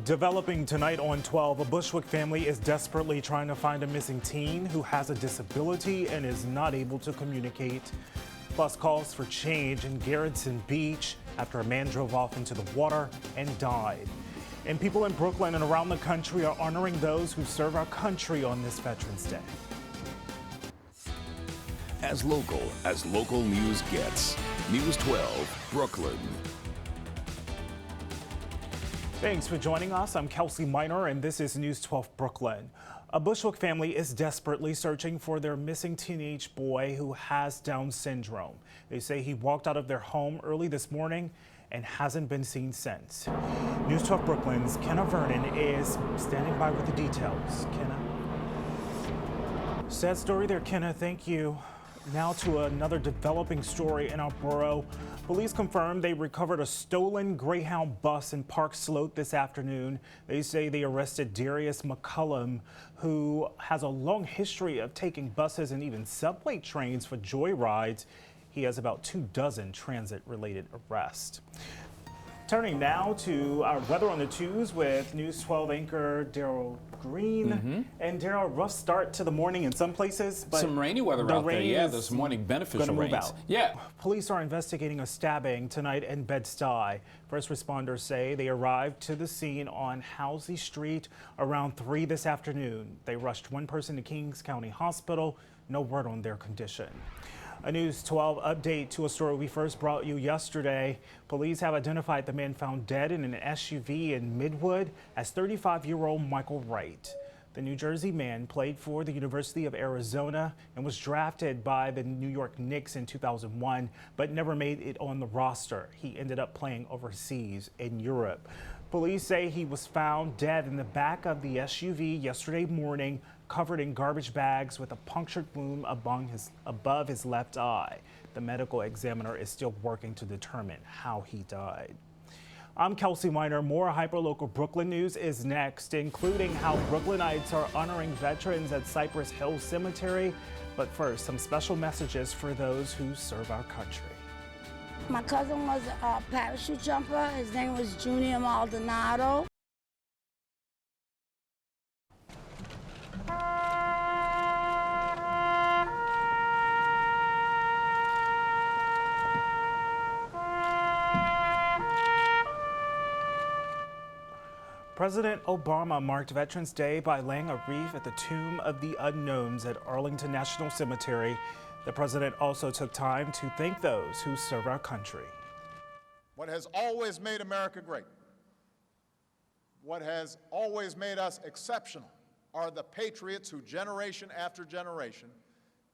Developing tonight on 12, a Bushwick family is desperately trying to find a missing teen who has a disability and is not able to communicate. Plus calls for change in Garrettson Beach after a man drove off into the water and died. And people in Brooklyn and around the country are honoring those who serve our country on this Veterans Day. As local news gets. News 12, Brooklyn. Thanks for joining us. I'm Kelsey and this is News 12 Brooklyn. A Bushwick family is desperately searching for their missing teenage boy who has Down syndrome. They say he walked out of their home early this morning and hasn't been seen since. News 12 Brooklyn's Kenna Vernon is standing by with the details. Kenna? Sad story there, Kenna. Thank you. Now to another developing story in our borough. Police confirmed they recovered a stolen Greyhound bus in Park Slope this afternoon. They say they arrested Darius McCullum, who has a long history of taking buses and even subway trains for joyrides. He has about 24 transit-related arrests. Turning now to our weather on the twos with News 12 anchor Daryl Green. And Daryl, rough start to the morning in some places, but some rainy weather out there. Yeah, this morning beneficial rains. Out. Yeah. Police are investigating a stabbing tonight in Bed-Stuy. First responders say they arrived to the scene on Halsey Street around 3 this afternoon. They rushed one person to Kings County Hospital. No word on their condition. A News 12 update to a story we first brought you yesterday. Police have identified the man found dead in an SUV in Midwood as 35-year-old Michael Wright. The New Jersey man played for the University of Arizona and was drafted by the New York Knicks in 2001, but never made it on the roster. He ended up playing overseas in Europe. Police say he was found dead in the back of the SUV yesterday morning, covered in garbage bags with a punctured wound above his left eye. The medical examiner is still working to determine how he died. I'm Kelsey Miner. More hyperlocal Brooklyn news is next, including how Brooklynites are honoring veterans at Cypress Hill Cemetery. But first, some special messages for those who serve our country. My cousin was a parachute jumper. His name was Junior Maldonado. President Obama marked Veterans Day by laying a wreath at the Tomb of the Unknowns at Arlington National Cemetery. The president also took time to thank those who serve our country. What has always made America great, what has always made us exceptional, are the patriots who, generation after generation,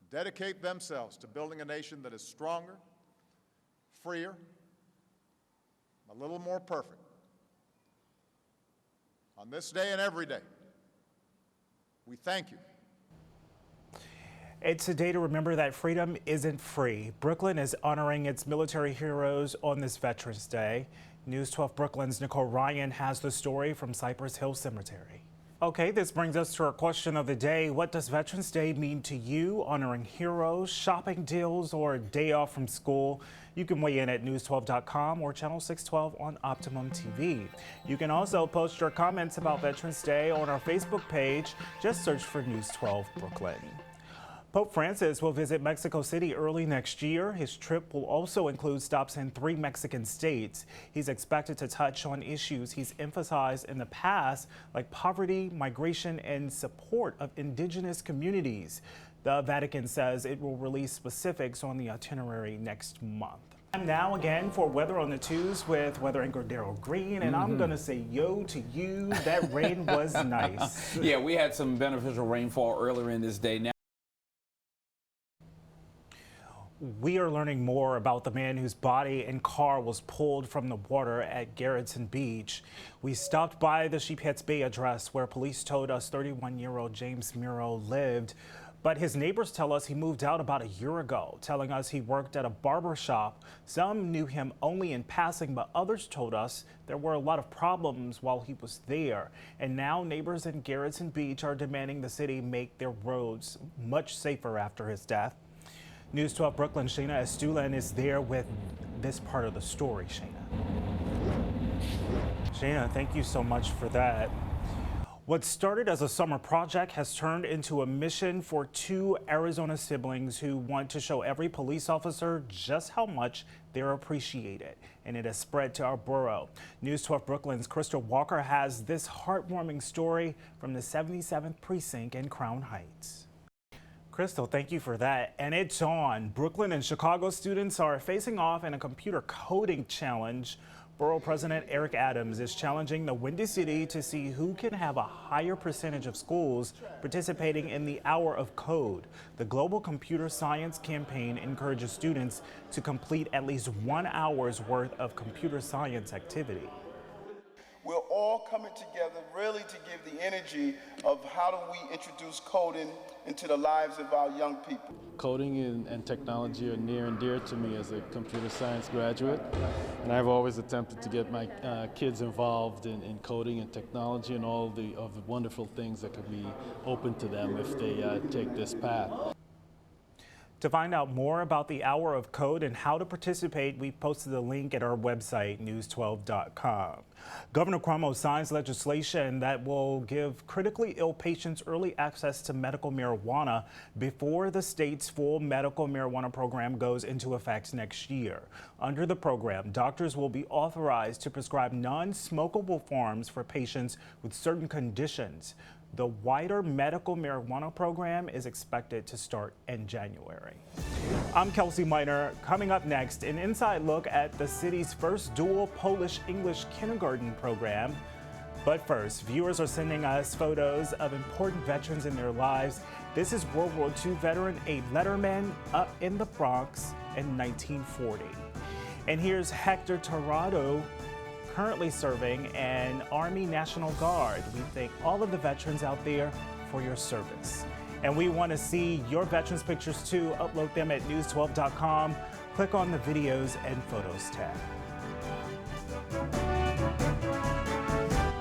dedicate themselves to building a nation that is stronger, freer, a little more perfect. On this day and every day, we thank you. It's a day to remember that freedom isn't free. Brooklyn is honoring its military heroes on this Veterans Day. News 12 Brooklyn's Nicole Ryan has the story from Cypress Hill Cemetery. Okay, this brings us to our question of the day. What does Veterans Day mean to you? Honoring heroes, shopping deals, or a day off from school? You can weigh in at news12.com or channel 612 on Optimum TV. You can also post your comments about Veterans Day on our Facebook page. Just search for News 12 Brooklyn. Pope Francis will visit Mexico City early next year. His trip will also include stops in 3 Mexican states. He's expected to touch on issues he's emphasized in the past, like poverty, migration, and support of indigenous communities. The Vatican says it will release specifics on the itinerary next month. And now again for weather on the twos with weather anchor Daryl Green, and I'm gonna say yo to you. That rain was nice. Yeah, we had some beneficial rainfall earlier in this day. Now we are learning more about the man whose body and car was pulled from the water at Garrettson Beach. We stopped by the Sheepheads Bay address where police told us 31-year-old James Miro lived. But his neighbors tell us he moved out about a year ago, telling us he worked at a barber shop. Some knew him only in passing, but others told us there were a lot of problems while he was there. And now neighbors in Garrettson Beach are demanding the city make their roads much safer after his death. News 12 Brooklyn, Shayna Estulin is there with this part of the story. Shayna. Jana, thank you so much for that. What started as a summer project has turned into a mission for two Arizona siblings who want to show every police officer just how much they're appreciated. And it has spread to our borough. News 12 Brooklyn's Crystal Walker has this heartwarming story from the 77th Precinct in Crown Heights. Crystal, thank you for that. And it's on. Brooklyn and Chicago students are facing off in a computer coding challenge. Borough President Eric Adams is challenging the Windy City to see who can have a higher percentage of schools participating in the Hour of Code. The Global Computer Science Campaign encourages students to complete at least 1 hour's worth of computer science activity. We're all coming together really to give the energy of how do we introduce coding into the lives of our young people. Coding and technology are near and dear to me as a computer science graduate, and I've always attempted to get my kids involved in coding and technology and all of the wonderful things that could be open to them if they take this path. To find out more about the Hour of Code and how to participate, we posted a link at our website, news12.com. Governor Cuomo signs legislation that will give critically ill patients early access to medical marijuana before the state's full medical marijuana program goes into effect next year. Under the program, doctors will be authorized to prescribe non-smokable forms for patients with certain conditions. The wider medical marijuana program is expected to start in January. I'm Kelsey. Coming up next, an inside look at the city's first dual Polish-English kindergarten program. But first, viewers are sending us photos of important veterans in their lives. This is World War II veteran Abe Letterman up in the Bronx in 1940. And here's Hector Torrado, currently serving in Army National Guard. We thank all of the veterans out there for your service. And we want to see your veterans pictures too. Upload them at news12.com. Click on the videos and photos tab.